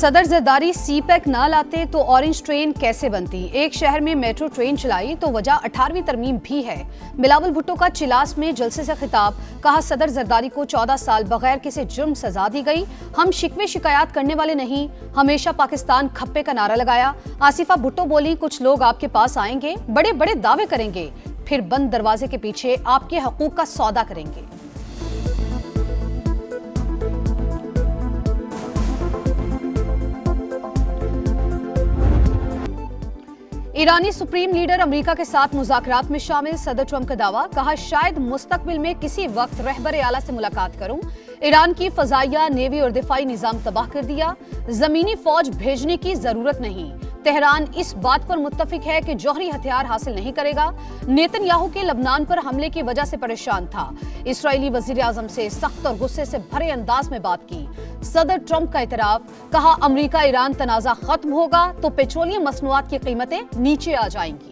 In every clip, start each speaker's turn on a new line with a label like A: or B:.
A: सदर जरदारी सी पैक ना लाते तो ऑरेंज ट्रेन कैसे बनती। एक शहर में मेट्रो ट्रेन चलाई तो वजह 18वीं तरमीम भी है। बिलावल भुट्टो का चिलास में जलसे से खिताब, कहा सदर जरदारी को 14 साल बगैर किसी जुर्म सजा दी गई। हम शिकवे शिकायत करने वाले नहीं, हमेशा पाकिस्तान खप्पे का नारा लगाया। आसिफा भुट्टो बोली, कुछ लोग आपके पास आएंगे, बड़े बड़े दावे करेंगे, फिर बंद दरवाजे के पीछे आपके हकूक का सौदा करेंगे। ईरानी सुप्रीम लीडर अमेरिका के साथ मुज़ाकरात में शामिल, सदर ट्रंप का दावा, कहा शायद मुस्तकबिल में किसी वक्त रहबर आला से मुलाकात करूं। ईरान की फजाइया, नेवी और दिफाई निजाम तबाह कर दिया, जमीनी फौज भेजने की जरूरत नहीं। तेहरान इस बात पर मुत्तफिक है कि जौहरी हथियार हासिल नहीं करेगा। नेतन्याहू के लबनान पर हमले की वजह से परेशान था। इसराइली वजीर आजम से सख्त और गुस्से से भरे अंदाज में बात की। सदर ट्रंप का इतराफ, कहा अमेरिका ईरान तनाजा खत्म होगा तो पेट्रोलियम मसनूआत की कीमतें नीचे आ जाएंगी।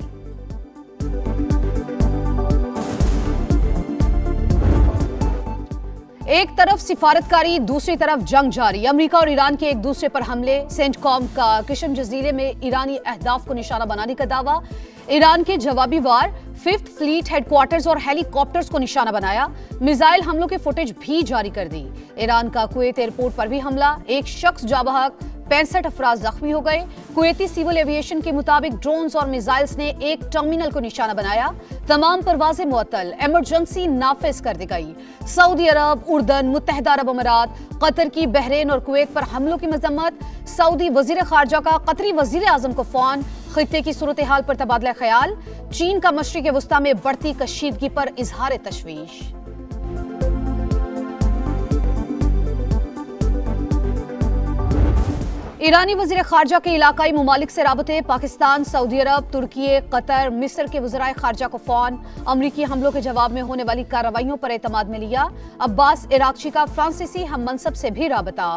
A: एक तरफ सिफारतकारी, दूसरी तरफ जंग जारी। अमेरिका और ईरान के एक दूसरे पर हमले। सेंटकॉम का किशम जजीरे में ईरानी अहदाफ को निशाना बनाने का दावा। ईरान के जवाबी वार, 5th फ्लीट हेडक्वार्टर्स और हेलीकॉप्टर्स को निशाना बनाया। मिसाइल हमलों की फुटेज भी जारी कर दी। ईरान का कुवैत एयरपोर्ट पर भी हमला, एक शख्स जाँ बहक, 65 अफराद जख्मी हो गए। कुवैती सिविल एविएशन के मुताबिक ड्रोन्स और मिसाइल्स ने एक टर्मिनल को निशाना बनाया। तमाम परवाजें मुअत्तल, इमरजेंसी नाफिज कर दी गई। सऊदी अरब, उर्दन, मुत्तहिदा अरब अमारात, कतर की बहरीन और कुवैत पर हमलों की मजम्मत। सऊदी वजीर खारजा का कतरी वजीर आजम को फोन, खित्ते की सूरत हाल पर तबादला ख्याल। चीन का मशरिक वस्ता में बढ़ती कशीदगी पर इजहार तशवीश। ईरानी वजीर खारजा के इलाकाई ममालिक से राबते, पाकिस्तान, सऊदी अरब, तुर्की, कतर, मिस्र के वज़राए खारजा को फोन। अमरीकी हमलों के जवाब में होने वाली कार्रवाइयों पर एतमाद में लिया। अब्बास इराक्ची का फ्रांसीसी हम मनसब से भी राबता।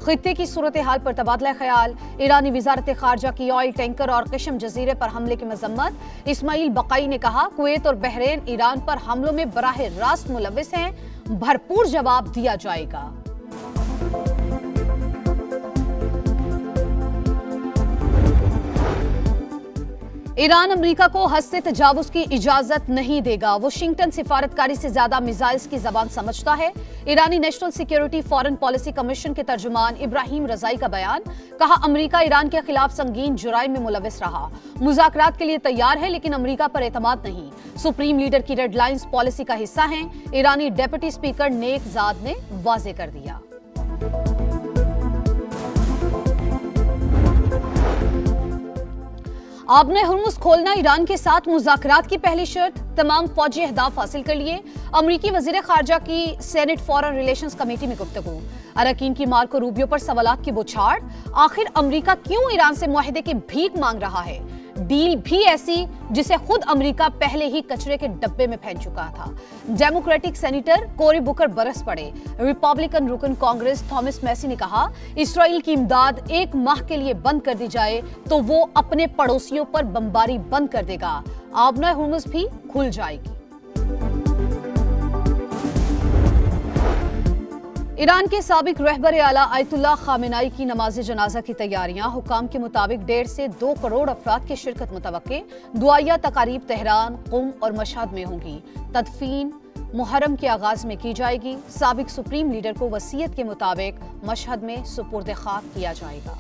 A: खित्ते की सूरत हाल पर तबादला ख्याल। ईरानी वजारत खारजा की ऑयल टैंकर और किशम जजीरे पर हमले की मजम्मत। इस्माइल बकाई ने कहा कुवैत और बहरीन ईरान पर हमलों में बराह रास्त मुलविस हैं, भरपूर जवाब दिया जाएगा। ईरान अमेरिका को हद से तजावुज की इजाजत नहीं देगा। वाशिंगटन सिफारतकारी से ज्यादा मिसाइल्स की जबान समझता है। ईरानी national security foreign policy commission के तर्जुमान इब्राहिम रजाई का बयान, कहा अमेरिका ईरान के खिलाफ संगीन जुराइम में मुलविस रहा, मुज़ाकरात के लिए तैयार है लेकिन अमेरिका पर एतमाद नहीं। सुप्रीम लीडर की रेड लाइंस पॉलिसी का हिस्सा हैं, ईरानी डेप्यूटी स्पीकर नेकजाद ने वाजे कर दिया। आपने हुर्मुज़ खोलना ईरान के साथ मुज़ाकरात की पहली शर्त, तमाम फौजी अहदाफ हासिल कर लिए। अमरीकी वज़ीर खारजा की सेनेट फॉरेन रिलेशंस कमेटी में गुफ्तगू। अरकान की मार्को रूबियो पर सवालात की बौछार, आखिर अमरीका क्यों ईरान से मुआहिदे की भीख मांग रहा है। डील भी ऐसी जिसे खुद अमेरिका पहले ही कचरे के डब्बे में फेंक चुका था। डेमोक्रेटिक सेनेटर कोरी बुकर बरस पड़े। रिपब्लिकन रुकन कांग्रेस थॉमस मैसी ने कहा इस्राइल की इमदाद 1 माह के लिए बंद कर दी जाए तो वो अपने पड़ोसियों पर बमबारी बंद कर देगा, आबना हुर्मुज़ भी खुल जाएगी। ईरान के साबिक रहबर आला आयतुल्लाह खामेनाई की नमाज जनाजा की तैयारियां, हुकाम के मुताबिक 1.5 से 2 करोड़ अफराद की शिरकत मुतवक्के। दुआया तकारीब तेहरान, कुम और मशहद में होंगी। तदफीन मुहर्रम के आगाज में की जाएगी। साबिक सुप्रीम लीडर को वसीयत के मुताबिक मशहद में सुपुर्द खाक किया जाएगा।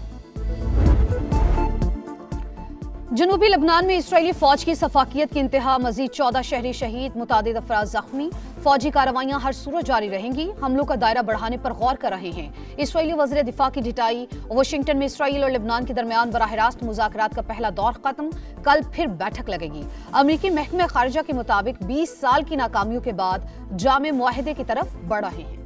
A: जनूबी लबनान में इसराइली फौज की सफाकियत की इंतहा, मजीद 14 शहरी शहीद, मुतादिद अफराद जख्मी। फौजी कार्रवाइयां हर सूरत जारी रहेंगी। हमलों का दायरा बढ़ाने पर गौर कर रहे हैं। इसराइली वज़ीर दिफा की ढिटाई। वाशिंगटन में इसराइल और लेबनान के दरमियान बराह रास्त मुज़ाकरात का पहला दौर खत्म, कल फिर बैठक लगेगी। अमरीकी महकमे खारजा के मुताबिक 20 साल की नाकामियों के बाद जामे मुआहिदे की तरफ बढ़ रहे हैं।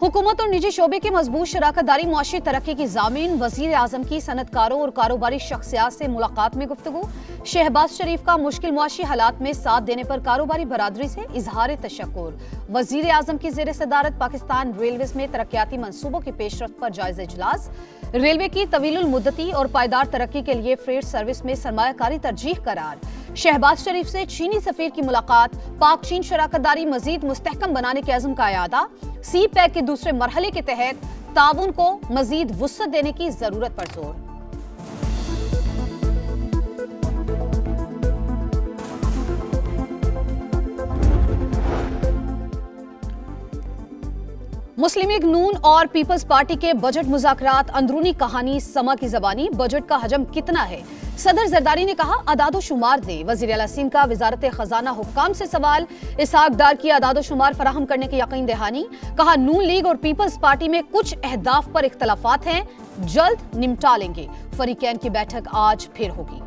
A: हुकूमत और निजी शोबे की मजबूत शराकतदारी मुआशी तरक्की की जामीन। वजीर आजम की सनतकारों और कारोबारी शख्सियात से मुलाकात में गुफ्तगू। शहबाज शरीफ का मुश्किल मुआशी हालात में साथ देने पर कारोबारी बरादरी से इजहार तशक्कुर। वजीर आजम की जेर सदारत पाकिस्तान रेलवेज में तरक्याती मंसूबों की पेशरफ्त पर जायजा इजलास। रेलवे की तवीलुल मुद्दती और पायदार तरक्की के लिए फ्रेट सर्विस में सरमायाकारी तरजीह करार। शहबाज शरीफ से चीनी सफीर की मुलाकात, पाक चीन शराकतदारी मजीद मुस्तहकम बनाने के अज़्म का इरादा, सी पैक के दूसरे मरहले के तहत ताउन को मजीद वुसअत देने की जरूरत पर जोर। मुस्लिम लीग नून और पीपल्स पार्टी के बजट मुज़ाकरात, अंदरूनी कहानी समा की जबानी, बजट का हजम कितना है? सदर जरदारी ने कहा अदादो शुमार दे। वज़ीर आला सिंध का वजारत खजाना हुक्काम से सवाल, इसहाक डार की अदादो शुमार फराहम करने की यकीन दहानी। कहा नून लीग और पीपल्स पार्टी में कुछ अहदाफ पर इख्तलाफात हैं, जल्द निपटा लेंगे। फरीकैन की बैठक आज फिर होगी।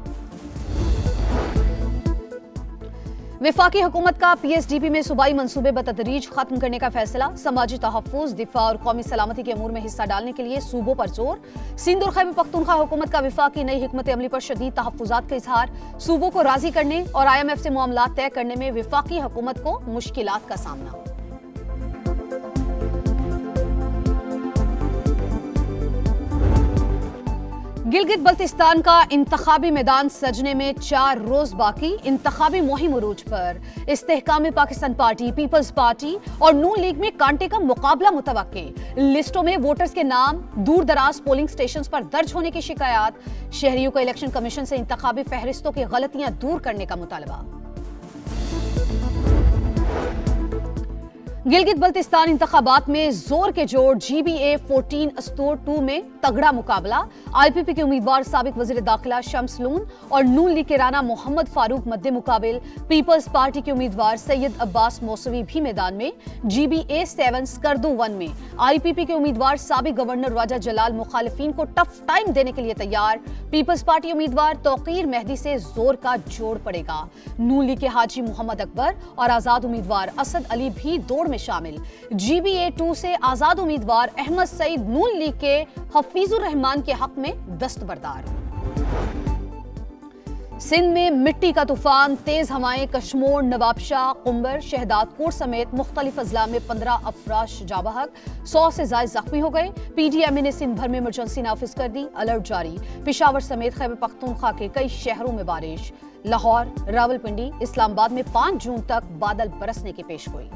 A: वफाकी हुकूमत का पीएसडीपी में सूबाई मंसूबे बतदरीज खत्म करने का फैसला, समाजी तहफ़्फ़ुज़, दिफा और कौमी सलामती के अमूर में हिस्सा डालने के लिए सूबों पर जोर। सिंध और खैबर पख्तूनख्वा हुकूमत का वफाकी नई हिकमत अमली पर शदीद तहफ़्फ़ुज़ात का इजहार, सूबों को राजी करने और IMF से मामलात तय करने में वफाकी हुकूमत को मुश्किलात का सामना। गिलगित बल्तिस्तान का इंतखाबी मैदान सजने में 4 रोज बाकी, इंतखाबी मुहिम उरूज पर। इस्तेहकाम पाकिस्तान पार्टी, पीपल्स पार्टी और नून लीग में कांटे का मुकाबला मुतवक्के। लिस्टों में वोटर्स के नाम दूर दराज पोलिंग स्टेशन पर दर्ज होने की शिकायत, शहरियों का इलेक्शन कमीशन से इंतखाबी फहरिस्तों की गलतियां दूर करने का मुतालबा। गिलगित बल्तिस्तान इंतखाबात में जोर के जोड़, GBA 14 अस्तूर 2 में तगड़ा मुकाबला। IPP के उम्मीदवार साबिक वजीर दाखिला शम्स लून और नून लीग के राना मोहम्मद फारूक मद्दे मुकाबिल। पीपल्स पार्टी के उम्मीदवार सैयद अब्बास मौसवी भी मैदान में। GBA 7 स्कर्दू 1 में IPP के उम्मीदवार साबिक गवर्नर राजा जलाल मुखालिफिन को टफ टाइम देने के लिए तैयार। पीपल्स पार्टी उम्मीदवार तौकीर मेहदी से जोर का जोड़ पड़ेगा। नून लीग के हाजी मोहम्मद अकबर और आजाद उम्मीदवार असद अली भी दौड़ में शामिल। GBA 2 से आजाद उम्मीदवार अहमद सईद नून लीग के हफीजुर रहमान के हक में दस्तबरदार। सिंध में मिट्टी का तूफान, तेज हवाएं, कश्मोर, नवाबशाह, कुंबर, शहदादकोट समेत मुख्तलिफ अजला में 15 अफराद जाबहक, 100 से ज्यादा जख्मी हो गए। PDMA ने सिंध भर में इमरजेंसी नाफिज कर दी, अलर्ट जारी। पेशावर समेत खैबर पख्तूनख्वा के कई शहरों में बारिश। लाहौर, रावलपिंडी, इस्लामाबाद में 5 जून तक बादल बरसने की पेशगोई।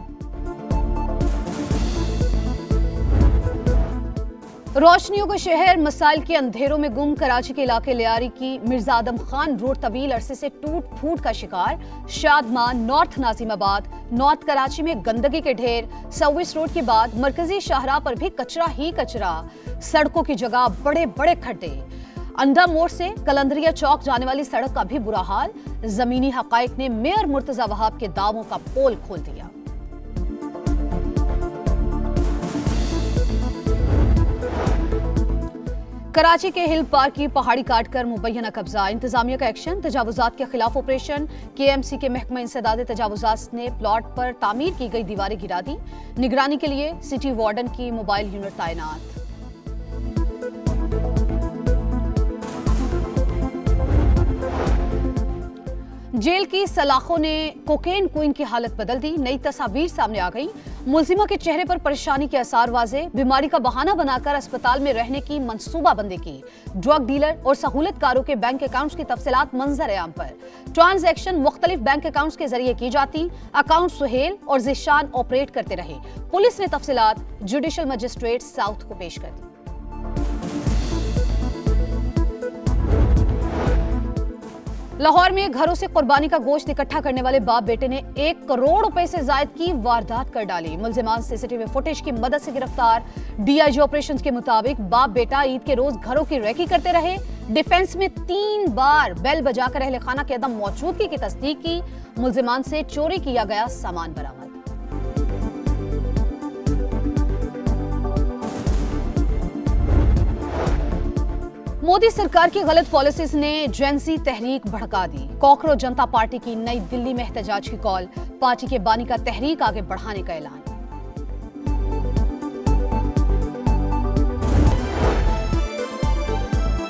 A: रोशनियों का शहर, मसाइल के अंधेरों में गुम। कराची के इलाके लियारी की मिर्जा आदम खान रोड तवील अरसे से टूट फूट का शिकार। शादमान, नॉर्थ नाजिमाबाद, नॉर्थ कराची में गंदगी के ढेर। सर्विस रोड के बाद मरकजी शाहराह पर भी कचरा ही कचरा, सड़कों की जगह बड़े बड़े खड्डे। अंडा मोड़ से कलंदरिया चौक जाने वाली सड़क का भी बुरा हाल। जमीनी हकाइक ने मेयर मुर्तजा वहाब के दावों का पोल खोल दिया। कराची के हिल पार्क की पहाड़ी काटकर मुबैना कब्जा, इंतजामिया का एक्शन। तजावुजात के खिलाफ ऑपरेशन। KMC के महकमा इंसदाद तजावुजात ने प्लॉट पर तामीर की गई दीवारें गिरा दी। निगरानी के लिए सिटी वार्डन की मोबाइल यूनिट तैनात। जेल की सलाखों ने कोकेन क्वीन की हालत बदल दी, नई तस्वीर सामने आ गई। मुलजिमा के चेहरे पर परेशानी के आसार वाजे, बीमारी का बहाना बनाकर अस्पताल में रहने की मंसूबाबंदी की। ड्रग डीलर और सहूलतकारों के बैंक अकाउंट्स की तफसीलात मंजर आम पर। ट्रांजैक्शन मुख्तलिफ बैंक अकाउंट्स के जरिए की जाती। अकाउंट सुहेल और जिशान ऑपरेट करते रहे। पुलिस ने तफसीलात जुडिशल मजिस्ट्रेट साउथ को पेश कर दी। लाहौर में घरों से कुर्बानी का गोश्त इकट्ठा करने वाले बाप बेटे ने 1 करोड़ रुपए से जायद की वारदात कर डाली। मुलजिमान CCTV फुटेज की मदद से गिरफ्तार। DIG ऑपरेशंस के मुताबिक बाप बेटा ईद के रोज घरों की रेकी करते रहे। डिफेंस में 3 बार बेल बजाकर अहले खाना के अदम मौजूदगी की तस्दीक की। मुलजिमान से चोरी किया गया सामान बरामद। मोदी सरकार की गलत पॉलिसीज ने जेंजी तहरीक भड़का दी। कॉकरोच जनता पार्टी की नई दिल्ली में एहतजाज की कॉल। पार्टी के बानी का तहरीक आगे बढ़ाने का ऐलान।